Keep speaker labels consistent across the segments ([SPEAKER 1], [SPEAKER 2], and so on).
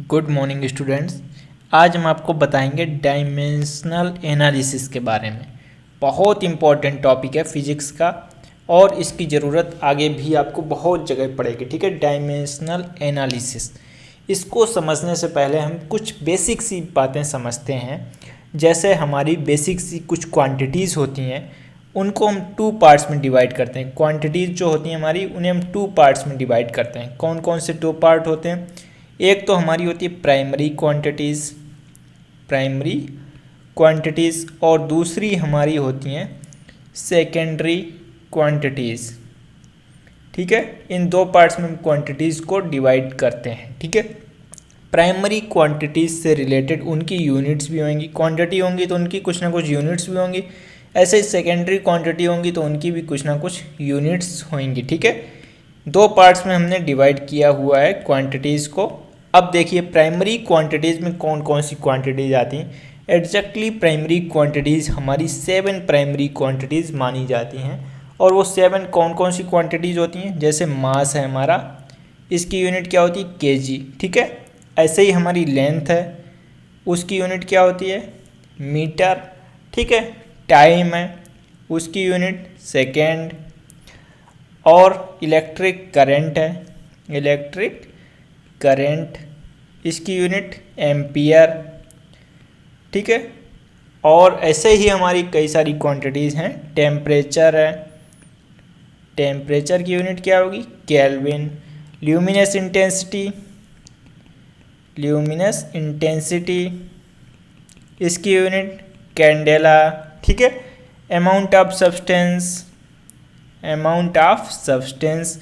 [SPEAKER 1] Good morning students. आज हम आपको बताएंगे डायमेंशनल एनालिसिस के बारे में। बहुत इंपॉर्टेंट टॉपिक है फिजिक्स का और इसकी ज़रूरत आगे भी आपको बहुत जगह पड़ेगी। ठीक है, डायमेंशनल एनालिसिस, इसको समझने से पहले हम कुछ बेसिक सी बातें समझते हैं। जैसे हमारी बेसिक सी कुछ क्वांटिटीज़ होती हैं, उनको हम टू पार्ट्स में डिवाइड करते हैं। क्वांटिटीज़ जो होती हैं हमारी, उन्हें हम टू पार्ट्स में डिवाइड करते हैं। कौन कौन से टू पार्ट होते हैं? एक तो हमारी होती है प्राइमरी क्वांटिटीज़ और दूसरी हमारी होती हैं सेकेंडरी क्वांटिटीज़। ठीक है, इन दो पार्ट्स में हम क्वांटिटीज़ को डिवाइड करते हैं। ठीक है, प्राइमरी क्वांटिटीज़ से रिलेटेड उनकी यूनिट्स भी होंगी, क्वांटिटी होंगी तो उनकी कुछ ना कुछ यूनिट्स भी होंगी। ऐसे ही सेकेंडरी क्वांटिटी होंगी तो उनकी भी कुछ ना कुछ यूनिट्स होंगी। ठीक है, दो पार्ट्स में हमने डिवाइड किया हुआ है क्वांटिटीज़ को। अब देखिए प्राइमरी क्वांटिटीज़ में कौन कौन सी क्वांटिटीज़ आती हैं। एग्जैक्टली प्राइमरी क्वांटिटीज़ हमारी 7 प्राइमरी क्वांटिटीज़ मानी जाती हैं। और वो 7 कौन कौन सी क्वांटिटीज़ होती हैं? जैसे मास है हमारा, इसकी यूनिट क्या होती है? केजी। ठीक है, ऐसे ही हमारी लेंथ है, उसकी यूनिट क्या होती है? मीटर। ठीक है, टाइम है, उसकी यूनिट सेकेंड। और इलेक्ट्रिक करंट है, इलेक्ट्रिक करंट, इसकी यूनिट एम्पियर। ठीक है, और ऐसे ही हमारी कई सारी क्वांटिटीज़ हैं। टेम्परेचर है, टेम्परेचर की यूनिट क्या होगी? केल्विन। ल्यूमिनस इंटेंसिटी, इसकी यूनिट कैंडेला। ठीक है, अमाउंट ऑफ सब्सटेंस,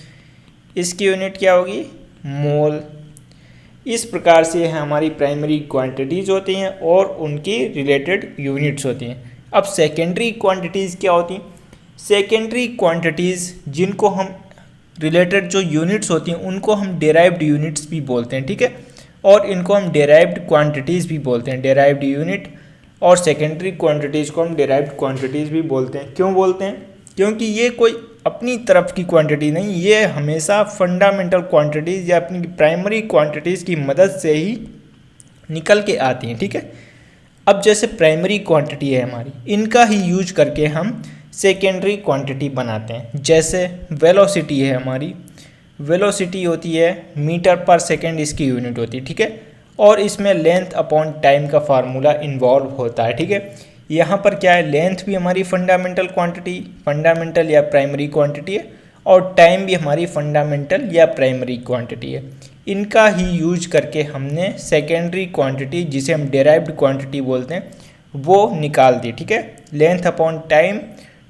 [SPEAKER 1] इसकी यूनिट क्या होगी? मोल। इस प्रकार से हमारी प्राइमरी क्वांटिटीज़ होती हैं और उनकी रिलेटेड यूनिट्स होती हैं। अब सेकेंडरी क्वांटिटीज़ क्या होती हैं? सेकेंडरी क्वांटिटीज़ जिनको हम रिलेटेड जो यूनिट्स होती हैं उनको हम डेराइव्ड यूनिट्स भी बोलते हैं। ठीक है, और इनको हम डेराइव्ड क्वांटिटीज़ भी बोलते हैं। डेराइव्ड यूनिट और सेकेंडरी क्वांटिटीज़ को हम डेराइव्ड क्वांटिटीज़ भी बोलते हैं। क्यों बोलते हैं? क्योंकि ये कोई अपनी तरफ की क्वांटिटी नहीं, ये हमेशा फंडामेंटल क्वांटिटीज़ या अपनी प्राइमरी क्वांटिटीज़ की मदद से ही निकल के आती हैं। ठीक है, अब जैसे प्राइमरी क्वांटिटी है हमारी, इनका ही यूज करके हम सेकेंडरी क्वांटिटी बनाते हैं। जैसे वेलोसिटी है हमारी, वेलोसिटी होती है मीटर पर सेकेंड, इसकी यूनिट होती है। ठीक है, और इसमें लेंथ अपॉन टाइम का फार्मूला इन्वॉल्व होता है। ठीक है, यहाँ पर क्या है? लेंथ भी हमारी फंडामेंटल या प्राइमरी क्वांटिटी है, और टाइम भी हमारी फंडामेंटल या प्राइमरी क्वांटिटी है। इनका ही यूज करके हमने सेकेंडरी क्वांटिटी, जिसे हम डेराइव्ड क्वांटिटी बोलते हैं, वो निकाल दी। ठीक है, length upon time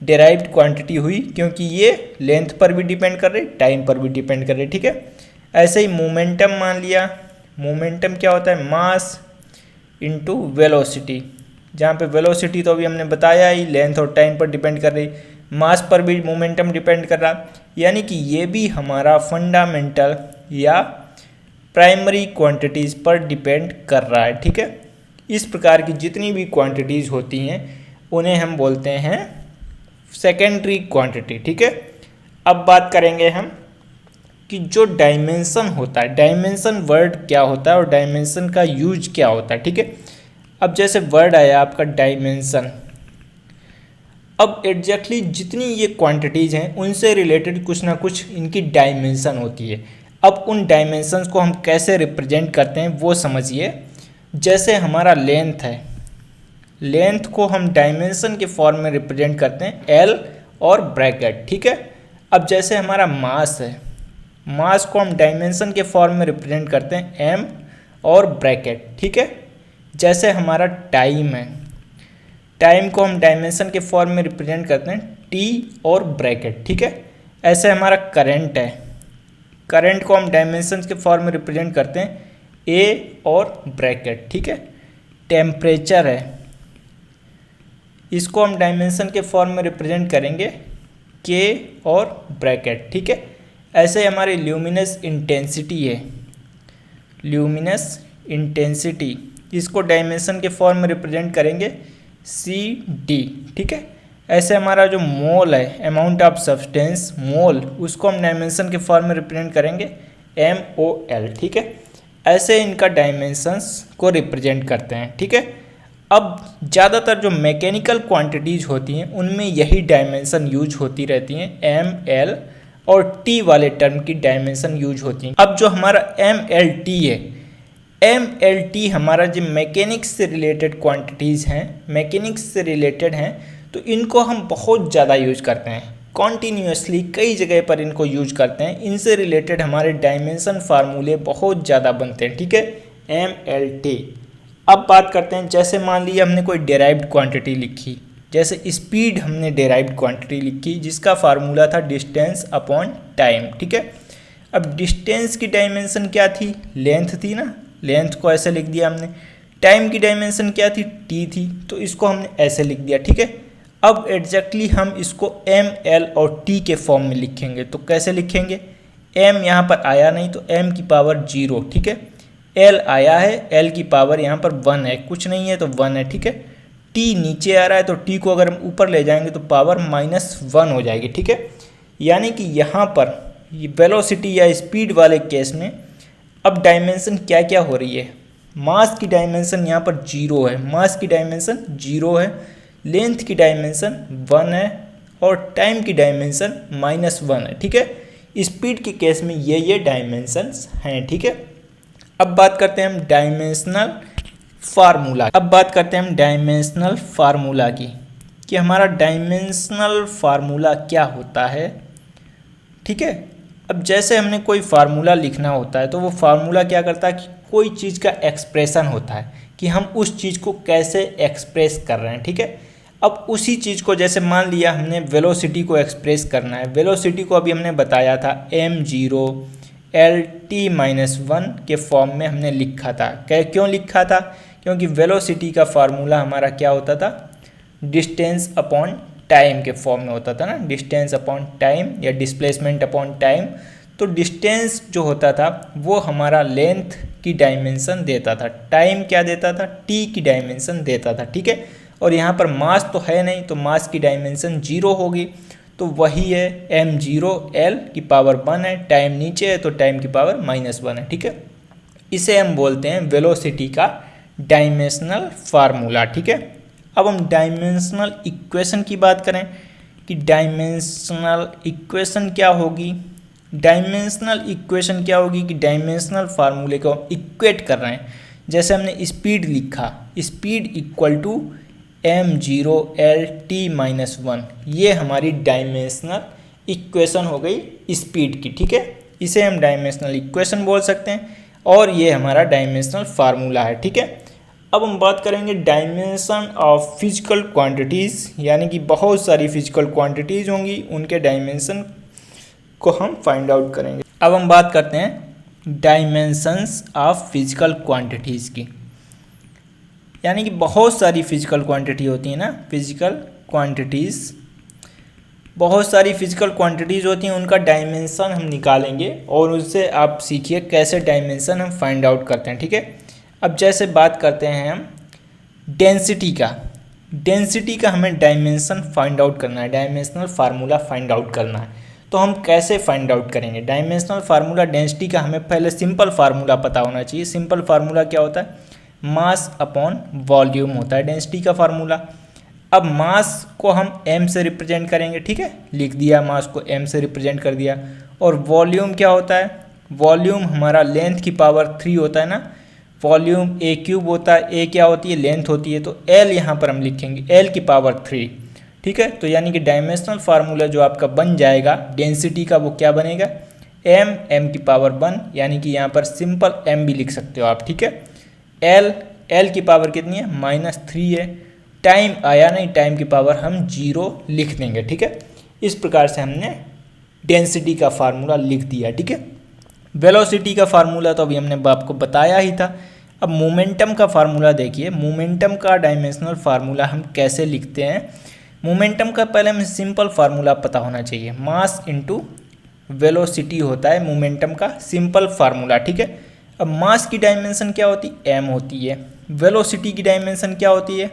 [SPEAKER 1] derived quantity हुई, क्योंकि ये लेंथ पर भी डिपेंड कर रही, टाइम पर भी डिपेंड कर रही। ठीक है, ऐसे ही मोमेंटम मान लिया। मोमेंटम क्या होता है? मास इंटू वेलोसिटी, जहाँ पे वेलोसिटी तो अभी हमने बताया ही लेंथ और टाइम पर डिपेंड कर रही, मास पर भी मोमेंटम डिपेंड कर रहा, यानी कि ये भी हमारा फंडामेंटल या प्राइमरी क्वांटिटीज़ पर डिपेंड कर रहा है। ठीक है, इस प्रकार की जितनी भी क्वांटिटीज़ होती हैं उन्हें हम बोलते हैं सेकेंडरी क्वांटिटी। ठीक है, अब बात करेंगे हम कि जो डायमेंशन होता है, डायमेंशन वर्ड क्या होता है और डायमेंशन का यूज क्या होता है। ठीक है, अब जैसे वर्ड आया आपका डायमेंशन, अब एग्जैक्टली जितनी ये क्वांटिटीज़ हैं उनसे रिलेटेड कुछ ना कुछ इनकी डायमेंशन होती है। अब उन डायमेंशंस को हम कैसे रिप्रेजेंट करते हैं वो समझिए। जैसे हमारा लेंथ है, लेंथ को हम डायमेंशन के फॉर्म में रिप्रेजेंट करते हैं एल और ब्रैकेट। ठीक है, अब जैसे हमारा मास है, मास को हम डायमेंशन के फॉर्म में रिप्रेजेंट करते हैं एम और ब्रैकेट। ठीक है, जैसे हमारा टाइम है, टाइम को हम डायमेंशन के फॉर्म में रिप्रेजेंट करते हैं टी और ब्रैकेट। ठीक है, ऐसे हमारा करंट है, करंट को हम डायमेंशन के फॉर्म में रिप्रेजेंट करते हैं ए और ब्रैकेट। ठीक है, टेम्परेचर है, इसको हम डायमेंशन के फॉर्म में रिप्रेजेंट करेंगे के और ब्रैकेट। ठीक है, ऐसे हमारी ल्यूमिनस इंटेंसिटी है, ल्यूमिनस इंटेंसिटी, इसको डायमेंशन के फॉर्म में रिप्रेजेंट करेंगे सी डी। ठीक है, ऐसे हमारा जो मोल है, अमाउंट ऑफ सब्सटेंस, मोल, उसको हम डायमेंशन के फॉर्म में रिप्रेजेंट करेंगे एम ओ एल। ठीक है, ऐसे इनका डायमेंशंस को रिप्रेजेंट करते हैं, ठीक है। अब ज़्यादातर जो मैकेनिकल क्वांटिटीज़ होती हैं उनमें यही डायमेंशन यूज होती रहती हैं, एम, एल और टी वाले टर्म की डायमेंशन यूज होती हैं। अब जो हमारा एम एल टी है, एम एल टी हमारा जो मैकेनिक्स से रिलेटेड क्वांटिटीज़ हैं, मैकेनिक्स से रिलेटेड हैं, तो इनको हम बहुत ज़्यादा यूज करते हैं, कॉन्टीन्यूसली कई जगह पर इनको यूज करते हैं। इनसे रिलेटेड हमारे डायमेंशन फार्मूले बहुत ज़्यादा बनते हैं, ठीक है, एम एल टी। अब बात करते हैं, जैसे मान लीजिए हमने कोई डेराइव्ड क्वांटिटी लिखी, जैसे स्पीड हमने डेराइव्ड क्वांटिटी लिखी जिसका फार्मूला था डिस्टेंस अपॉन टाइम, ठीक है। अब डिस्टेंस की डायमेंशन क्या थी, लेंथ थी ना, लेंथ को ऐसे लिख दिया हमने। टाइम की डायमेंशन क्या थी, टी थी, तो इसको हमने ऐसे लिख दिया, ठीक है। अब एग्जैक्टली हम इसको एम, एल और टी के फॉर्म में लिखेंगे, तो कैसे लिखेंगे, एम यहाँ पर आया नहीं तो एम की पावर 0, ठीक है। एल आया है, एल की पावर यहाँ पर 1 है, कुछ नहीं है तो 1 है, ठीक है। टी नीचे आ रहा है तो टी को अगर हम ऊपर ले जाएंगे तो पावर -1 हो जाएगी, ठीक है। यानी कि यहाँ पर वेलोसिटी या स्पीड वाले केस में अब डायमेंशन क्या क्या हो रही है, मास की डायमेंशन यहाँ पर 0 है, मास की डायमेंशन 0 है, लेंथ की डायमेंशन 1 है और टाइम की डायमेंशन -1 है, ठीक है। स्पीड के केस में ये डायमेंशंस हैं, ठीक है। अब बात करते हैं हम डायमेंशनल फार्मूला, की कि हमारा डायमेंशनल फार्मूला क्या होता है, ठीक है। अब जैसे हमने कोई फार्मूला लिखना होता है तो वो फार्मूला क्या करता है कि कोई चीज़ का एक्सप्रेशन होता है कि हम उस चीज़ को कैसे एक्सप्रेस कर रहे हैं, ठीक है। अब उसी चीज़ को जैसे मान लिया हमने वेलोसिटी को एक्सप्रेस करना है, वेलोसिटी को अभी हमने बताया था m0 LT-1 के फॉर्म में हमने लिखा था। क्यों लिखा था, क्योंकि वेलोसिटी का फार्मूला हमारा क्या होता था, डिस्टेंस अपॉन टाइम के फॉर्म में होता था ना, डिस्टेंस अपॉन टाइम या डिस्प्लेसमेंट अपॉन टाइम। तो डिस्टेंस जो होता था वो हमारा लेंथ की डायमेंशन देता था, टाइम क्या देता था, टी की डायमेंशन देता था, ठीक है। और यहाँ पर मास तो है नहीं तो मास की डायमेंशन 0 होगी, तो वही है m0 l की पावर 1 है, टाइम नीचे है तो टाइम की पावर -1 है, ठीक है। इसे हम बोलते हैं वेलोसिटी का डायमेंशनल फार्मूला, ठीक है। अब हम डायमेंशनल इक्वेशन की बात करें कि डायमेंशनल इक्वेशन क्या होगी, कि डायमेंशनल फार्मूले को इक्वेट कर रहे हैं। जैसे हमने स्पीड लिखा, speed equal to m0 LT-1, ये हमारी डायमेंशनल इक्वेशन हो गई स्पीड की, ठीक है। इसे हम डायमेंशनल इक्वेशन बोल सकते हैं और ये हमारा डायमेंशनल फार्मूला है, ठीक है। अब हम बात करेंगे डायमेंशन ऑफ फिजिकल क्वांटिटीज़, यानी कि बहुत सारी फिजिकल क्वांटिटीज़ होंगी, उनके डायमेंशन को हम फाइंड आउट करेंगे। अब हम बात करते हैं डायमेंशंस ऑफ फिजिकल क्वांटिटीज़ की, यानी कि बहुत सारी फिजिकल क्वांटिटी होती है ना, बहुत सारी फिजिकल क्वांटिटीज़ होती हैं, उनका डायमेंशन हम निकालेंगे और उससे आप सीखिए कैसे डायमेंशन हम फाइंड आउट करते हैं, ठीक है। अब जैसे बात करते हैं हम डेंसिटी का हमें डायमेंशन फाइंड आउट करना है, डायमेंशनल फार्मूला फाइंड आउट करना है। तो हम कैसे फाइंड आउट करेंगे डायमेंशनल फार्मूला डेंसिटी का, हमें पहले सिंपल फार्मूला पता होना चाहिए। सिंपल फार्मूला क्या होता है, मास अपॉन वॉल्यूम होता है डेंसिटी का फार्मूला। अब मास को हम m से रिप्रेजेंट करेंगे, ठीक है, लिख दिया, मास को m से रिप्रेजेंट कर दिया। और वॉल्यूम क्या होता है, वॉल्यूम हमारा लेंथ की पावर 3 होता है ना, वॉल्यूम a³ होता है, a क्या होती है, लेंथ होती है, तो l यहाँ पर हम लिखेंगे l की पावर 3, ठीक है। तो यानी कि डायमेंशनल फार्मूला जो आपका बन जाएगा डेंसिटी का वो क्या बनेगा, m की पावर 1, यानी कि यहाँ पर सिंपल m भी लिख सकते हो आप, ठीक है। l की पावर कितनी है, -3 है, टाइम आया नहीं, टाइम की पावर हम 0 लिख देंगे, ठीक है। इस प्रकार से हमने डेंसिटी का फार्मूला लिख दिया, ठीक है। वेलोसिटी का फार्मूला तो अभी हमने आपको बताया ही था। अब मोमेंटम का फार्मूला देखिए, मोमेंटम का डायमेंशनल फार्मूला हम कैसे लिखते हैं। मोमेंटम का पहले हमें सिंपल फार्मूला पता होना चाहिए, मास इंटू वेलोसिटी होता है मोमेंटम का सिंपल फार्मूला, ठीक है। अब मास की डायमेंशन क्या होती है, m होती है, वेलोसिटी की डायमेंशन क्या होती है,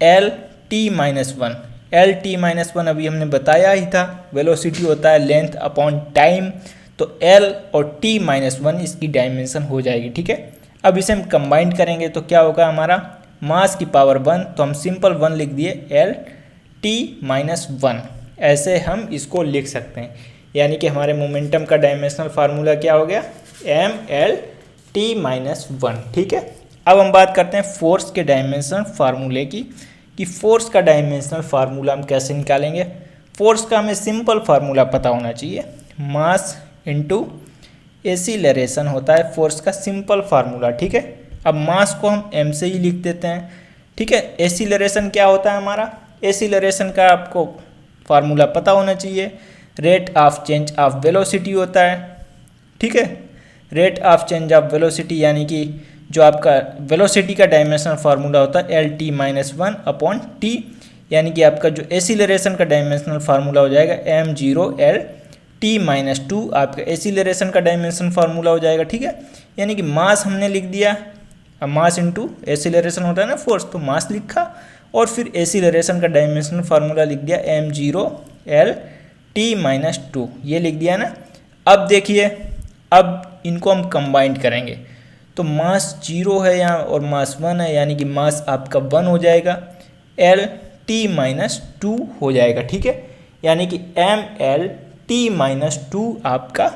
[SPEAKER 1] LT-1, LT-1 अभी हमने बताया ही था, वेलोसिटी होता है लेंथ अपॉन टाइम, तो L और T-1 इसकी डायमेंशन हो जाएगी, ठीक है। अब इसे हम कंबाइन करेंगे तो क्या होगा हमारा मास की पावर 1, तो हम सिंपल 1 लिख दिए L-T-1, ऐसे हम इसको लिख सकते हैं। यानी कि हमारे मोमेंटम का डायमेंशनल फार्मूला क्या हो गया ML-T-1, ठीक है। अब हम बात करते हैं फोर्स के डायमेंशनल फार्मूले की, कि फोर्स का डायमेंशनल फार्मूला हम कैसे निकालेंगे। फोर्स का हमें सिंपल फार्मूला पता होना चाहिए, मास इनटू एक्सीलरेशन होता है फोर्स का सिंपल फार्मूला, ठीक है। अब मास को हम m से ही लिख देते हैं, ठीक है। एक्सीलरेशन क्या होता है हमारा, एक्सीलरेशन का आपको फार्मूला पता होना चाहिए, rate of change of velocity होता है, ठीक है। Rate of change of velocity यानी कि जो आपका वेलोसिटी का डायमेंशनल फार्मूला होता है L-T-1/T, यानी कि आपका जो एक्सीलरेशन का डायमेंशनल फार्मूला हो जाएगा m0L-T-2 आपका एक्सीलरेशन का डायमेंशन फार्मूला हो जाएगा, ठीक है। यानी कि मास हमने लिख दिया, अब मास इनटू एक्सीलरेशन होता है ना फोर्स, तो मास लिखा और फिर एक्सीलरेशन का डायमेंशनल फार्मूला लिख दिया m0L-T-2, ये लिख दिया ना। अब देखिए, अब इनको हम कंबाइंड करेंगे तो मास 0 है यहाँ और मास 1 है, यानी कि मास आपका 1 हो जाएगा, L-T-2 हो जाएगा, ठीक है। यानी कि ML-T-2 आपका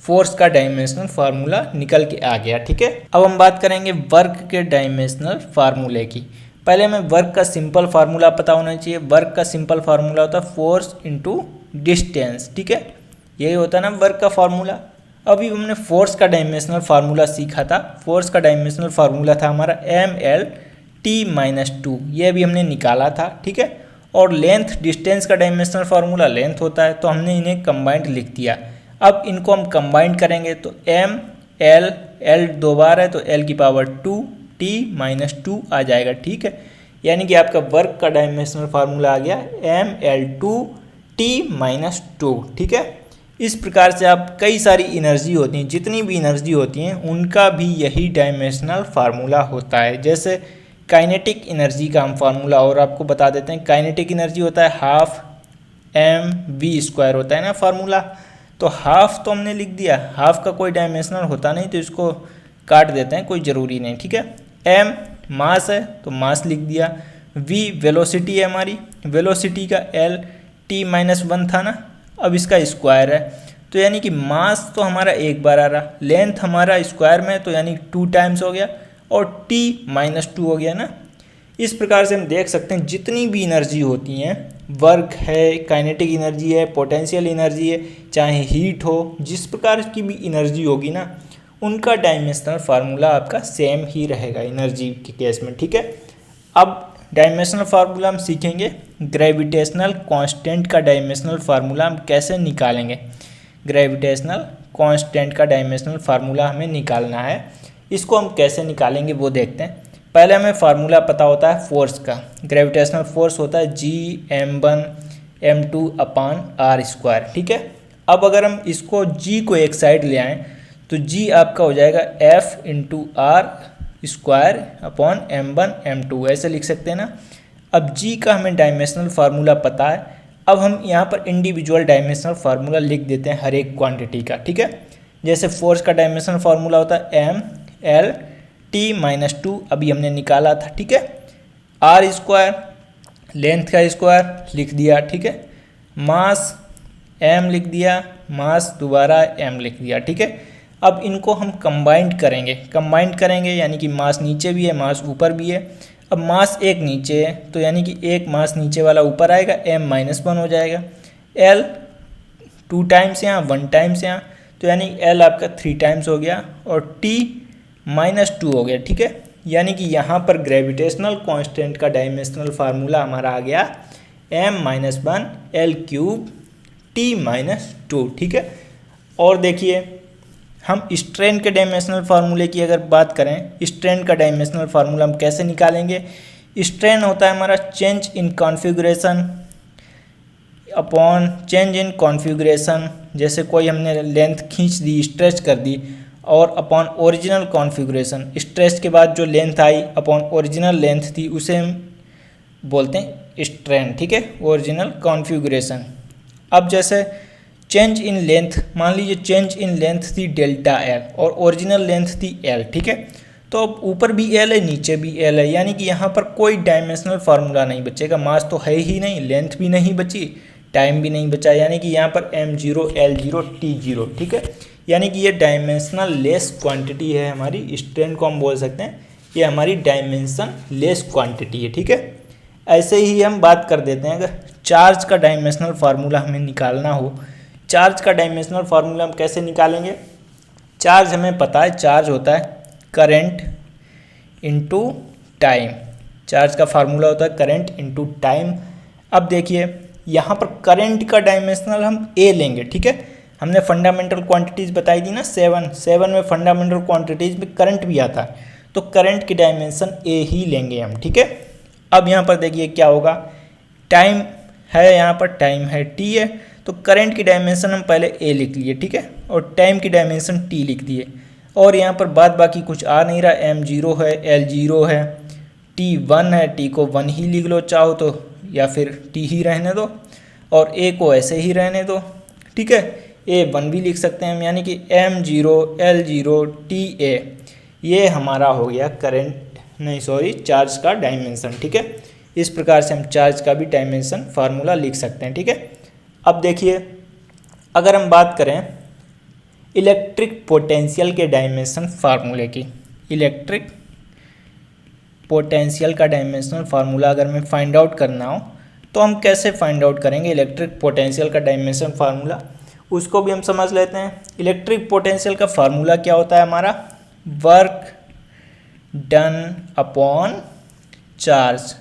[SPEAKER 1] फोर्स का डायमेंशनल फार्मूला निकल के आ गया, ठीक है। अब हम बात करेंगे वर्क के डायमेंशनल फार्मूले की। पहले हमें वर्क का सिंपल फार्मूला पता होना चाहिए। वर्क का सिंपल फार्मूला होता है फोर्स इनटू डिस्टेंस, ठीक है। यही होता है ना वर्क का फार्मूला। अभी हमने फोर्स का डायमेंशनल फार्मूला सीखा था। फोर्स का डायमेंशनल फार्मूला था हमारा ML-T-2, ये भी हमने निकाला था, ठीक है। और लेंथ डिस्टेंस का डायमेंशनल फार्मूला लेंथ होता है, तो हमने इन्हें कंबाइंड लिख दिया। अब इनको हम कंबाइंड करेंगे तो L 2 बार है तो L⁻2 T-2 आ जाएगा, ठीक है। यानी कि आपका वर्क का डायमेंशनल फार्मूला आ गया ML2T-2, ठीक है। इस प्रकार से आप कई सारी एनर्जी होती हैं, जितनी भी एनर्जी होती हैं उनका भी यही डायमेंशनल फार्मूला होता है। जैसे काइनेटिक एनर्जी का हम फार्मूला और आपको बता देते हैं। काइनेटिक एनर्जी होता है हाफ mv² होता है ना फार्मूला, तो हाफ तो हमने लिख दिया, हाफ का कोई डायमेंशनल होता नहीं तो इसको काट देते हैं, कोई ज़रूरी नहीं, ठीक है। m मास है तो मास लिख दिया, v वेलोसिटी है हमारी, वेलोसिटी का L-T-1 था ना, अब इसका स्क्वायर है तो यानी कि मास तो हमारा एक बार आ रहा, लेंथ हमारा स्क्वायर में तो यानी 2 टाइम्स हो गया और T-2 हो गया ना। इस प्रकार से हम देख सकते हैं जितनी भी एनर्जी होती हैं, वर्क है, काइनेटिक एनर्जी है, पोटेंशियल एनर्जी है, चाहे हीट हो, जिस प्रकार की भी एनर्जी होगी ना उनका डायमेंशनल फार्मूला आपका सेम ही रहेगा एनर्जी के केस में, ठीक है। अब डायमेंशनल फार्मूला हम सीखेंगे, ग्रेविटेशनल कांस्टेंट का डायमेंशनल फार्मूला हम कैसे निकालेंगे। ग्रेविटेशनल कांस्टेंट का डायमेंशनल फार्मूला हमें निकालना है, इसको हम कैसे निकालेंगे वो देखते हैं। पहले हमें फार्मूला पता होता है फोर्स का, ग्रेविटेशनल फोर्स होता है G(m1m2)/r², ठीक है। अब अगर हम इसको G को एक साइड ले आएँ तो G आपका हो जाएगा F(r²)/m1m2, ऐसे लिख सकते हैं ना। अब G का हमें डायमेंशनल फार्मूला पता है, अब हम यहाँ पर इंडिविजुअल डायमेंशनल फार्मूला लिख देते हैं हर एक क्वांटिटी का, ठीक है। जैसे फोर्स का डायमेंशनल फार्मूला होता है ML-T-2, अभी हमने निकाला था, ठीक है। r² लेंथ का स्क्वायर लिख दिया, ठीक है। मास m लिख दिया, मास दोबारा m लिख दिया, ठीक है। अब इनको हम कंबाइंड करेंगे यानी कि मास नीचे भी है, मास ऊपर भी है। अब मास एक नीचे है तो यानी कि एक मास नीचे वाला ऊपर आएगा, m-1 हो जाएगा। L 2 टाइम्स यहाँ, 1 टाइम्स यहाँ, तो यानी L आपका 3 टाइम्स हो गया और T-2 हो गया, ठीक है। यानी कि यहाँ पर ग्रेविटेशनल कांस्टेंट का डायमेंशनल फार्मूला हमारा आ गया m-1 L³ T-2, ठीक है। और देखिए हम स्ट्रेन के डायमेंशनल फार्मूले की अगर बात करें, स्ट्रेन का डायमेंशनल फार्मूला हम कैसे निकालेंगे। स्ट्रेन होता है हमारा change in configuration upon change in configuration, जैसे कोई हमने लेंथ खींच दी, स्ट्रेच कर दी, और अपॉन ओरिजिनल कॉन्फ़िगरेशन, स्ट्रेच के बाद जो लेंथ आई अपॉन ओरिजिनल लेंथ थी उसे हम बोलते हैं स्ट्रेन, ठीक है, ओरिजिनल कॉन्फ़िगरेशन। अब जैसे चेंज इन लेंथ, मान लीजिए चेंज इन लेंथ थी डेल्टा एल और ओरिजिनल लेंथ थी एल, ठीक है। तो अब ऊपर भी एल है नीचे भी एल है, यानी कि यहाँ पर कोई डायमेंशनल फार्मूला नहीं बचेगा, मास तो है ही नहीं, लेंथ भी नहीं बची, टाइम भी नहीं बचा, यानी कि यहाँ पर m0 l0 t0, ठीक है। यानी कि ये डायमेंशनल लेस क्वांटिटी है हमारी, स्ट्रेन को हम बोल सकते हैं ये हमारी डायमेंशन लेस क्वांटिटी है, ठीक है। ऐसे ही हम बात कर देते हैं, अगर चार्ज का डायमेंशनल फार्मूला हमें निकालना हो, चार्ज का डायमेंशनल फार्मूला हम कैसे निकालेंगे। चार्ज हमें पता है, चार्ज होता है करंट इनटू टाइम, चार्ज का फार्मूला होता है करंट इनटू टाइम। अब देखिए यहाँ पर करंट का डायमेंशनल हम ए लेंगे, ठीक है। हमने फंडामेंटल क्वांटिटीज़ बताई थी ना, सेवन में फंडामेंटल क्वांटिटीज़ में करंट भी आता है, तो करंट की डायमेंशन ए ही लेंगे हम, ठीक है। अब यहाँ पर देखिए क्या होगा, टाइम है, यहाँ पर टाइम है टी है, तो करंट की डायमेंशन हम पहले ए लिख लिए, ठीक है, और टाइम की डायमेंशन टी लिख दिए, और यहाँ पर बाद बाकी कुछ आ नहीं रहा, m0 है, l0 है, t1 है, t को 1 ही लिख लो चाहो तो, या फिर t ही रहने दो, और a को ऐसे ही रहने दो, ठीक है। a1 भी लिख सकते हैं हम, यानी कि m0 l0 ta, ये हमारा हो गया करंट नहीं सॉरी चार्ज का डायमेंशन, ठीक है। इस प्रकार से हम चार्ज का भी डायमेंशन फार्मूला लिख सकते हैं, ठीक है। अब देखिए अगर हम बात करें इलेक्ट्रिक पोटेंशियल के डायमेंशन फार्मूले की, इलेक्ट्रिक पोटेंशियल का डायमेंशनल फार्मूला अगर हमें फाइंड आउट करना हो तो हम कैसे फाइंड आउट करेंगे इलेक्ट्रिक पोटेंशियल का डायमेंशन फार्मूला, उसको भी हम समझ लेते हैं। इलेक्ट्रिक पोटेंशियल का फार्मूला क्या होता है हमारा, वर्क डन अपॉन चार्ज,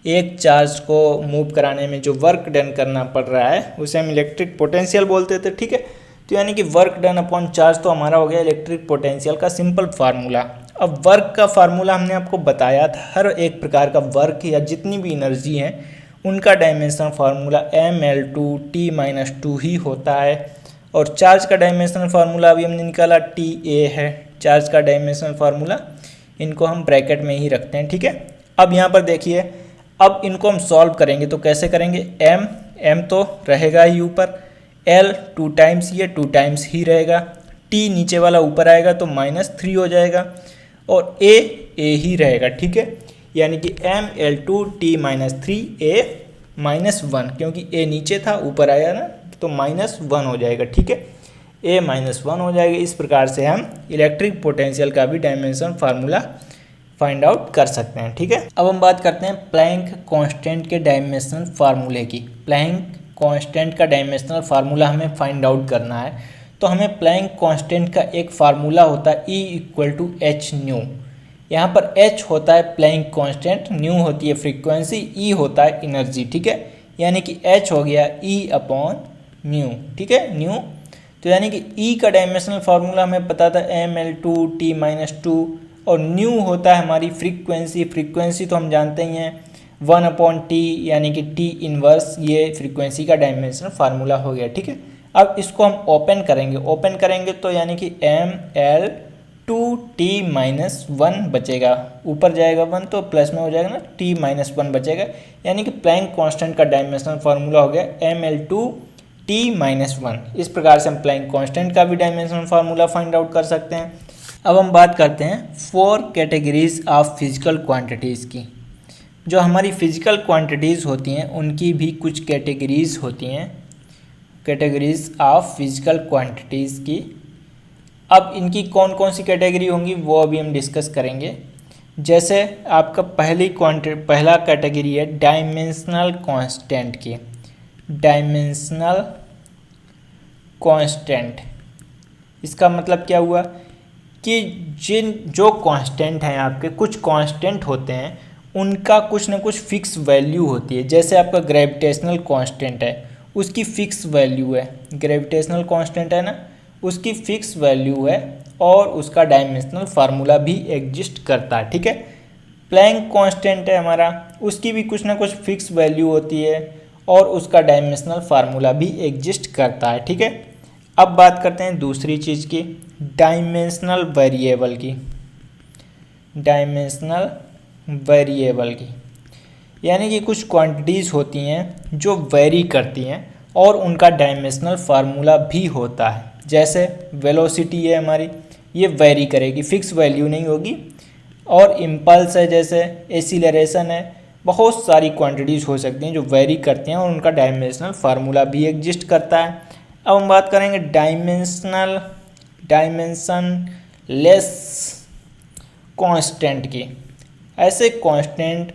[SPEAKER 1] एक चार्ज को मूव कराने में जो वर्क डन करना पड़ रहा है उसे हम इलेक्ट्रिक पोटेंशियल बोलते थे, ठीक है। तो यानी कि वर्क डन अपॉन चार्ज तो हमारा हो गया इलेक्ट्रिक पोटेंशियल का सिंपल फार्मूला। अब वर्क का फार्मूला हमने आपको बताया था, हर एक प्रकार का वर्क या जितनी भी एनर्जी है उनका डायमेंशनल फार्मूला ml2t-2 ही होता है, और चार्ज का डायमेंशनल फार्मूला अभी हमने निकाला TA है, चार्ज का डायमेंशनल फार्मूला, इनको हम ब्रैकेट में ही रखते हैं, ठीक है। अब यहाँ पर देखिए, अब इनको हम सॉल्व करेंगे तो कैसे करेंगे, m तो रहेगा ही ऊपर, l 2 टाइम्स ये 2 टाइम्स ही रहेगा, t नीचे वाला ऊपर आएगा तो -3 हो जाएगा, और a ही रहेगा, ठीक है। यानी कि ml2t-3 a -1, क्योंकि a नीचे था ऊपर आया ना तो -1 हो जाएगा, ठीक है, a -1 हो जाएगा। इस प्रकार से हम इलेक्ट्रिक पोटेंशियल का भी डायमेंशन फार्मूला फाइंड आउट कर सकते हैं, ठीक है। अब हम बात करते हैं प्लैंक कांस्टेंट के डायमेंशनल फार्मूले की। प्लैंक कांस्टेंट का डायमेंशनल फार्मूला हमें फाइंड आउट करना है, तो हमें प्लैंक कांस्टेंट का एक फार्मूला होता है E = h न्यू। यहाँ पर h होता है प्लैंक कांस्टेंट, न्यू होती है फ्रीक्वेंसी, E होता है एनर्जी, ठीक है। यानी कि h हो गया E/μ, ठीक है, न्यू। तो यानी कि E का डायमेंशनल फार्मूला हमें पता था ml2t-2, और न्यू होता है हमारी फ्रीक्वेंसी, फ्रीक्वेंसी तो हम जानते ही हैं 1/t, यानी कि t इनवर्स, ये फ्रीक्वेंसी का डायमेंशनल फार्मूला हो गया, ठीक है। अब इसको हम ओपन करेंगे तो यानी कि ml2t-1 बचेगा, ऊपर जाएगा 1 तो प्लस में हो जाएगा ना, t-1 बचेगा, यानी कि प्लैंक कांस्टेंट का डायमेंशनल फार्मूला हो गया ml2t-1। इस प्रकार से हम प्लैंक कांस्टेंट का भी डायमेंशनल फार्मूला फाइंड आउट कर सकते हैं। अब हम बात करते हैं 4 कैटेगरीज ऑफ फिजिकल क्वांटिटीज़ की। जो हमारी फिजिकल क्वांटिटीज़ होती हैं उनकी भी कुछ कैटेगरीज होती हैं, कैटेगरीज ऑफ फिजिकल क्वांटिटीज़ की। अब इनकी कौन कौन सी कैटेगरी होंगी वो अभी हम डिस्कस करेंगे। जैसे आपका पहला कैटेगरी है डायमेंशनल कांस्टेंट की। डायमेंशनल कांस्टेंट, इसका मतलब क्या हुआ कि जो कांस्टेंट हैं आपके, कुछ कांस्टेंट होते हैं उनका कुछ ना कुछ फिक्स वैल्यू होती है। जैसे आपका ग्रेविटेशनल कांस्टेंट है, उसकी फिक्स वैल्यू है, ग्रेविटेशनल कांस्टेंट है ना, उसकी फिक्स वैल्यू है, और उसका डायमेंशनल फार्मूला भी एग्जिस्ट करता है, ठीक है। प्लैंक कांस्टेंट है हमारा, उसकी भी कुछ ना कुछ फिक्स वैल्यू होती है, और उसका डायमेंशनल फार्मूला भी एग्जिस्ट करता है, ठीक है। अब बात करते हैं दूसरी चीज़ की, डायमेंशनल वेरिएबल की। डायमेंशनल वेरिएबल की यानी कि कुछ क्वांटिटीज़ होती हैं जो वेरी करती हैं और उनका डायमेंशनल फार्मूला भी होता है। जैसे वेलोसिटी है हमारी, ये वेरी करेगी, फिक्स वैल्यू नहीं होगी। और इम्पल्स है, जैसे एसिलरेशन है, बहुत सारी क्वांटिटीज़ हो सकती हैं जो वेरी करती हैं और उनका डायमेंशनल फार्मूला भी एग्जिस्ट करता है। अब हम बात करेंगे डायमेंशन लेस कांस्टेंट की। ऐसे कांस्टेंट